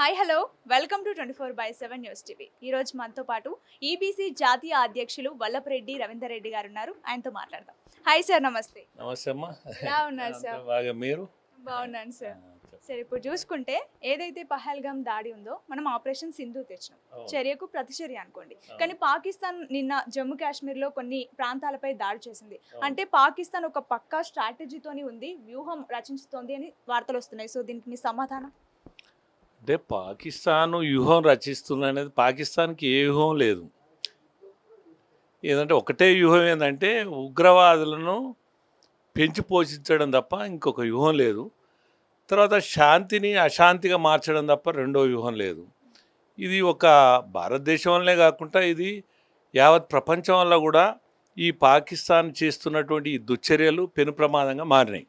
Hi hello welcome to 24/7 news TV. ఈ రోజు మనతో పాటు ఈబీసీ జాతీయ అధ్యక్షులు వల్లభరెడ్డి రవీందర్ రెడ్డి గారు ఉన్నారు. ఆయనతో మాట్లాడదాం. హాయ్ సార్, నమస్తే. నమస్తే అమ్మా. ఎలా ఉన్నారు సార్? బాగా మీరు? బాగున్నాను సార్. సరే, ఇప్పుడు చూసుకుంటే ఏదైతే పహల్గామ్ దాడి ఉందో మనం ఆపరేషన్ సింధు తెచ్చినాం, చర్యకు ప్రతిచర్య అనుకోండి. కానీ పాకిస్తాన్ నిన్న జమ్మూ కాశ్మీర్లో కొన్ని ప్రాంతాలపై దాడి చేసింది. అంటే పాకిస్తాన్ ఒక పక్కా స్ట్రాటజీతోని ఉంది, వ్యూహం రచించుతోంది అని వార్తలు వస్తున్నాయి. సో దీనికి మీ సమాధానం? అంటే పాకిస్తాన్ వ్యూహం రచిస్తుంది అనేది పాకిస్తాన్కి ఏ వ్యూహం లేదు. ఏదంటే ఒకటే వ్యూహం ఏంటంటే ఉగ్రవాదులను పెంచి పోషించడం తప్ప ఇంకొక వ్యూహం లేదు. తర్వాత శాంతిని అశాంతిగా మార్చడం తప్ప రెండో వ్యూహం లేదు. ఇది ఒక భారతదేశంలోనే కాకుండా ఇది యావత్ ప్రపంచం వల్ల కూడా ఈ పాకిస్తాన్ చేస్తున్నటువంటి ఈ దుశ్చర్యలు పెను ప్రమాదంగా మారినాయి.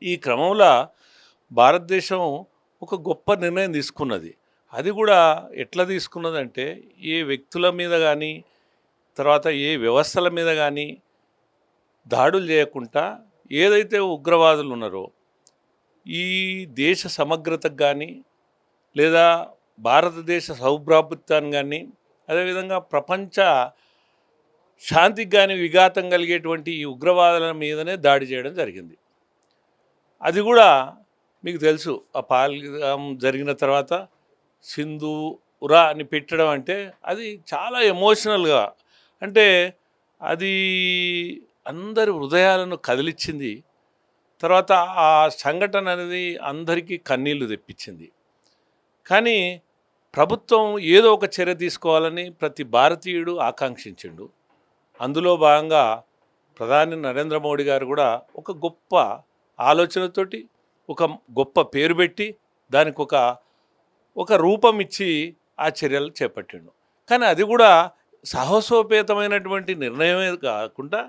ఈ క్రమంలో భారతదేశం ఒక గొప్ప నిర్ణయం తీసుకున్నది. అది కూడా ఎట్లా తీసుకున్నదంటే ఏ వ్యక్తుల మీద కానీ తర్వాత ఏ వ్యవస్థల మీద కానీ దాడులు చేయకుండా ఏదైతే ఉగ్రవాదులు ఉన్నారో ఈ దేశ సమగ్రతకు కానీ లేదా భారతదేశ సౌభ్రాతృత్వాన్ని కానీ అదేవిధంగా ప్రపంచ శాంతికి కానీ విఘాతం కలిగేటువంటి ఈ ఉగ్రవాదుల మీదనే దాడి చేయడం జరిగింది. అది కూడా మీకు తెలుసు, ఆ పహల్గామ్ జరిగిన తర్వాత సింధూరా అని పెట్టడం అంటే అది చాలా ఎమోషనల్గా, అంటే అది అందరి హృదయాలను కదిలిచ్చింది. తర్వాత ఆ సంఘటన అనేది అందరికీ కన్నీళ్లు తెప్పించింది. కానీ ప్రభుత్వం ఏదో ఒక చర్య తీసుకోవాలని ప్రతి భారతీయుడు ఆకాంక్షించిండు. అందులో భాగంగా ప్రధాని నరేంద్ర మోడీ గారు కూడా ఒక గొప్ప ఆలోచనతోటి ఒక గొప్ప పేరు పెట్టి దానికి ఒక రూపం ఇచ్చి ఆ చర్యలు చేపట్టిండు. కానీ అది కూడా సాహసోపేతమైనటువంటి నిర్ణయమే కాకుండా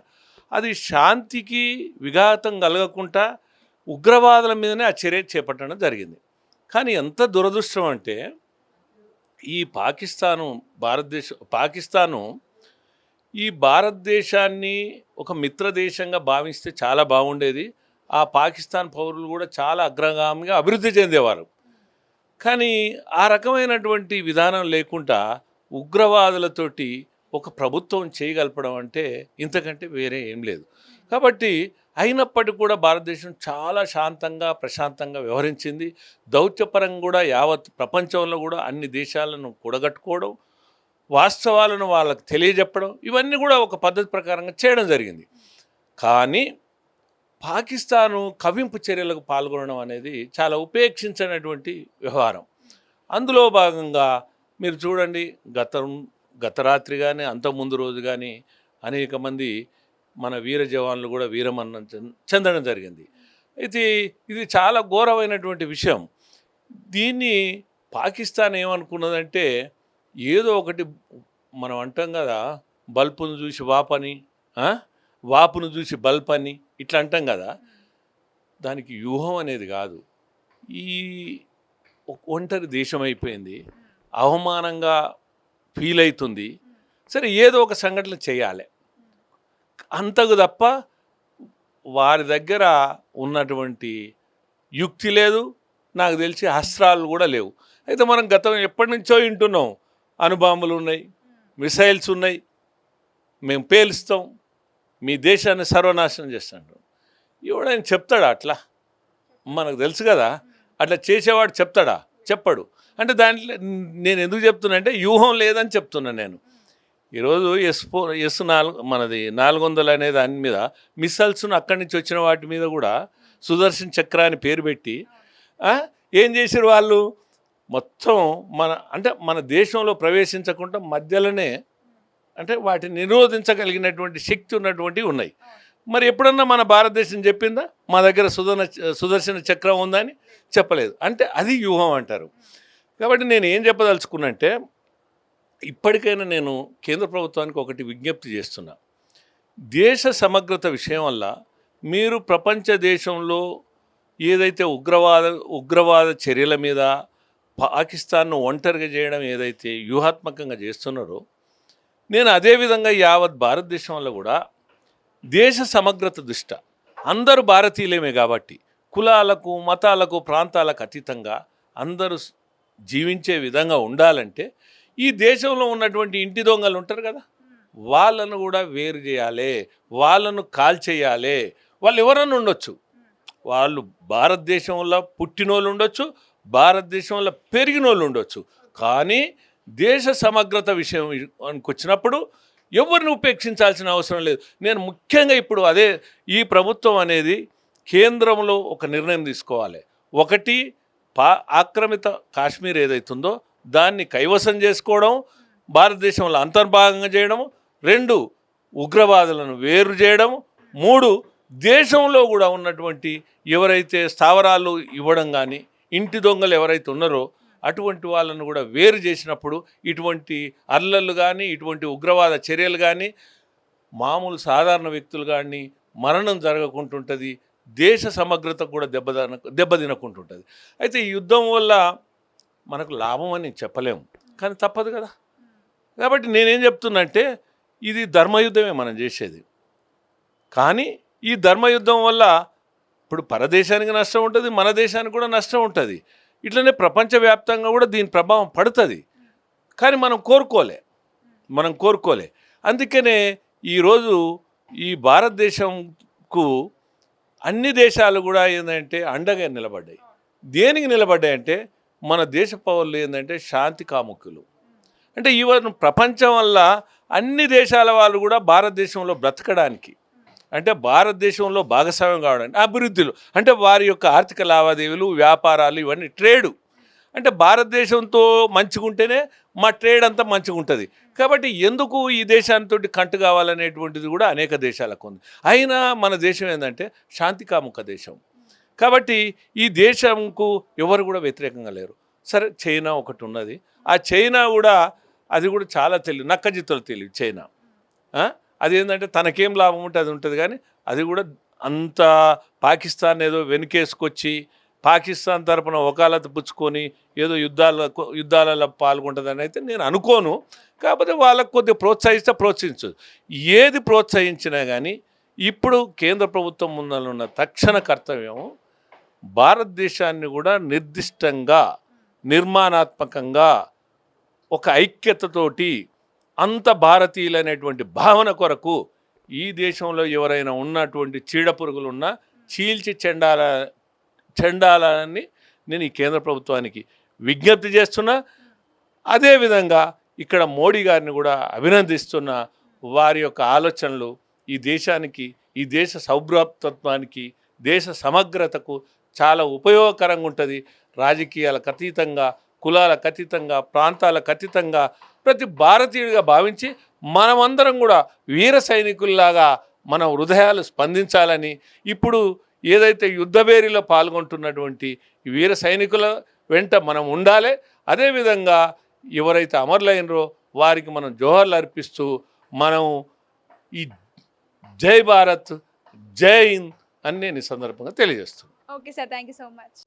అది శాంతికి విఘాతం కలగకుండా ఉగ్రవాదుల మీదనే ఆ చర్య చేపట్టడం జరిగింది. కానీ ఎంత దురదృష్టం అంటే ఈ పాకిస్తాను ఈ భారతదేశాన్ని ఒక మిత్రదేశంగా భావిస్తే చాలా బాగుండేది. ఆ పాకిస్తాన్ పౌరులు కూడా చాలా అగ్రగామిగా అభివృద్ధి చెందేవారు. కానీ ఆ రకమైనటువంటి విధానం లేకుండా ఉగ్రవాదులతోటి ఒక ప్రభుత్వం చేయగలపడం అంటే ఇంతకంటే వేరే ఏం లేదు. కాబట్టి అయినప్పటికీ కూడా భారతదేశం చాలా శాంతంగా ప్రశాంతంగా వ్యవహరించింది. దౌత్యపరంగా కూడా యావత్ ప్రపంచంలో కూడా అన్ని దేశాలను కూడగట్టుకోవడం, వాస్తవాలను వాళ్ళకు తెలియజెప్పడం, ఇవన్నీ కూడా ఒక పద్ధతి ప్రకారంగా చేయడం జరిగింది. కానీ పాకిస్తాను కవింపు చర్యలకు పాల్గొనడం అనేది చాలా ఉపేక్షించినటువంటి వ్యవహారం. అందులో భాగంగా మీరు చూడండి, గత రాత్రి కానీ అంతకుముందు రోజు కానీ అనేక మంది మన వీర జవాన్లు కూడా వీరమరణం చెందడం జరిగింది. అయితే ఇది చాలా ఘోరమైనటువంటి విషయం. దీన్ని పాకిస్తాన్ ఏమనుకున్నదంటే ఏదో ఒకటి, మనం అంటాం కదా, బల్బును చూసి వాపని, వాపును చూసి బల్బ్ అని ఇట్లా అంటాం కదా, దానికి వ్యూహం అనేది కాదు. ఈ ఒంటరి దేశం అయిపోయింది, అవమానంగా ఫీల్ అవుతుంది. సరే, ఏదో ఒక సంఘటన చేయాలి అంతకు తప్ప వారి దగ్గర ఉన్నటువంటి యుక్తి లేదు, నాకు తెలిసి అస్త్రాలు కూడా లేవు. అయితే మనం గతం ఎప్పటి నుంచో వింటున్నాం, అణుబాంబులు ఉన్నాయి, మిసైల్స్ ఉన్నాయి, మేము పేలుస్తాం, మీ దేశాన్ని సర్వనాశనం చేస్తాడు. ఎవడైనా చెప్తాడా అట్లా? మనకు తెలుసు కదా, అట్లా చేసేవాడు చెప్తాడా? చెప్పడు. అంటే దాంట్లో నేను ఎందుకు చెప్తున్నా అంటే వ్యూహం లేదని చెప్తున్నా నేను. ఈరోజు S-4 మనది 400 అనే దాని మీద మిసైల్స్ను అక్కడి నుంచి వచ్చిన వాటి మీద కూడా సుదర్శన్ చక్ర అని పేరు పెట్టి ఏం చేశారు వాళ్ళు? మొత్తం మన దేశంలో ప్రవేశించకుండా మధ్యలోనే, అంటే వాటిని నిరోధించగలిగినటువంటి శక్తి ఉన్నటువంటివి ఉన్నాయి. మరి ఎప్పుడన్నా మన భారతదేశం చెప్పిందా మా దగ్గర సుదర్శన చక్రం ఉందని? చెప్పలేదు. అంటే అది వ్యూహం అంటారు. కాబట్టి నేను ఏం చెప్పదలుచుకున్నంటే, ఇప్పటికైనా నేను కేంద్ర ప్రభుత్వానికి ఒకటి విజ్ఞప్తి చేస్తున్నా. దేశ సమగ్రత విషయం వల్ల మీరు ప్రపంచ దేశంలో ఏదైతే ఉగ్రవాద చర్యల మీద పాకిస్తాన్ను ఒంటరిగా చేయడం ఏదైతే వ్యూహాత్మకంగా చేస్తున్నారో, నేను అదేవిధంగా యావత్ భారతదేశంలో కూడా దేశ సమగ్రత దృష్ట్యా అందరూ భారతీయులేమే కాబట్టి కులాలకు, మతాలకు, ప్రాంతాలకు అతీతంగా అందరూ జీవించే విధంగా ఉండాలంటే ఈ దేశంలో ఉన్నటువంటి ఇంటి దొంగలు ఉంటారు కదా, వాళ్ళను కూడా వేరు చేయాలి, వాళ్ళను కాల్చేయాలి. వాళ్ళు ఎవరన్నా ఉండొచ్చు, వాళ్ళు భారతదేశంలో పుట్టినోళ్ళు ఉండొచ్చు, భారతదేశంలో పెరిగినోళ్ళు ఉండొచ్చు, కానీ దేశ సమగ్రత విషయం వచ్చినప్పుడు ఎవరిని ఉపేక్షించాల్సిన అవసరం లేదు. నేను ముఖ్యంగా ఇప్పుడు అదే ఈ ప్రభుత్వం అనేది కేంద్రంలో ఒక నిర్ణయం తీసుకోవాలి. ఒకటి, ఆక్రమిత కాశ్మీర్ ఏదైతుందో దాన్ని కైవసం చేసుకోవడం, భారతదేశంలో అంతర్భాగంగా చేయడం. 2, ఉగ్రవాదులను వేరు చేయడం. 3, దేశంలో కూడా ఉన్నటువంటి ఎవరైతే స్థావరాలు ఇవ్వడం కానీ ఇంటి దొంగలు ఎవరైతే ఉన్నారో అటువంటి వాళ్ళను కూడా వేరు చేసినప్పుడు ఇటువంటి అల్లర్లు కానీ ఇటువంటి ఉగ్రవాద చర్యలు కానీ మామూలు సాధారణ వ్యక్తులు కానీ మరణం జరగకుంటుంటుంది, దేశ సమగ్రతకు కూడా దెబ్బతినకుంటుంటుంది. అయితే ఈ యుద్ధం వల్ల మనకు లాభం అని చెప్పలేము, కానీ తప్పదు కదా. కాబట్టి నేనేం చెప్తున్నా అంటే ఇది ధర్మయుద్ధమే మనం చేసేది. కానీ ఈ ధర్మయుద్ధం వల్ల ఇప్పుడు పరదేశానికి నష్టం ఉంటుంది, మన దేశానికి కూడా నష్టం ఉంటుంది. ఇట్లనే ప్రపంచవ్యాప్తంగా కూడా దీని ప్రభావం పడుతుంది. కానీ మనం కోరుకోలే. అందుకనే ఈరోజు ఈ భారతదేశంకు అన్ని దేశాలు కూడా ఏంటంటే అండగా నిలబడ్డాయి. దేనికి నిలబడ్డాయంటే మన దేశ పౌరులు ఏంటంటే శాంతి కాముకులు. అంటే ఈవెన్ ప్రపంచం వల్ల అన్ని దేశాల వాళ్ళు కూడా భారతదేశంలో బ్రతకడానికి, అంటే భారతదేశంలో భాగస్వామ్యం కావడానికి, అభివృద్ధిలో, అంటే వారి యొక్క ఆర్థిక లావాదేవీలు, వ్యాపారాలు, ఇవన్నీ ట్రేడు, అంటే భారతదేశంతో మంచిగా ఉంటేనే మా ట్రేడ్ అంతా మంచిగా ఉంటుంది. కాబట్టి ఎందుకు ఈ దేశాంతో కంటు కావాలనేటువంటిది కూడా అనేక దేశాలకు ఉంది. అయినా మన దేశం ఏంటంటే శాంతికాముక దేశం. కాబట్టి ఈ దేశంకు ఎవరు కూడా వ్యతిరేకంగా లేరు. సరే, చైనా ఒకటి ఉన్నది, ఆ చైనా కూడా అది కూడా చాలా తెలియదు, నక్కజిత్తులు తెలియదు చైనా. అదేంటంటే తనకేం లాభం ఉంటే అది ఉంటుంది, కానీ అది కూడా అంత పాకిస్తాన్ ఏదో వెనుకేసుకొచ్చి పాకిస్తాన్ తరపున వకాలత పుచ్చుకొని ఏదో యుద్ధాలలో పాల్గొంటుందని అయితే నేను అనుకోను. కాకపోతే వాళ్ళకు కొద్దిగా ప్రోత్సహిస్తే ప్రోత్సహించదు. ఏది ప్రోత్సహించినా కానీ ఇప్పుడు కేంద్ర ప్రభుత్వం ముందరున్న తక్షణ కర్తవ్యం భారతదేశాన్ని కూడా నిర్దిష్టంగా, నిర్మాణాత్మకంగా, ఒక ఐక్యతతోటి అంత భారతీయులనేటువంటి భావన కొరకు ఈ దేశంలో ఎవరైనా ఉన్నటువంటి చీడపురుగులు ఉన్నా చీల్చి చెండాలని నేను ఈ కేంద్ర ప్రభుత్వానికి విజ్ఞప్తి చేస్తున్నా. అదేవిధంగా ఇక్కడ మోడీ గారిని కూడా అభినందిస్తున్న. వారి యొక్క ఆలోచనలు ఈ దేశానికి, ఈ దేశ సౌభ్రాతత్వానికి, దేశ సమగ్రతకు చాలా ఉపయోగకరంగా ఉంటుంది. రాజకీయాలకు అతీతంగా, కులాలకు అతీతంగా, ప్రాంతాలకు అతీతంగా ప్రతి భారతీయుడిగా భావించి మనమందరం కూడా వీర సైనికుల్లాగా మన హృదయాలు స్పందించాలని, ఇప్పుడు ఏదైతే యుద్ధభేరిలో పాల్గొంటున్నటువంటి వీర సైనికుల వెంట మనం ఉండాలి. అదేవిధంగా ఎవరైతే అమరులైనరో వారికి మనం జోహార్లు అర్పిస్తూ మనం ఈ జై భారత్, జై హింద్ అని నేను ఈ సందర్భంగా తెలియజేస్తున్నాను. Okay sir, thank you so much.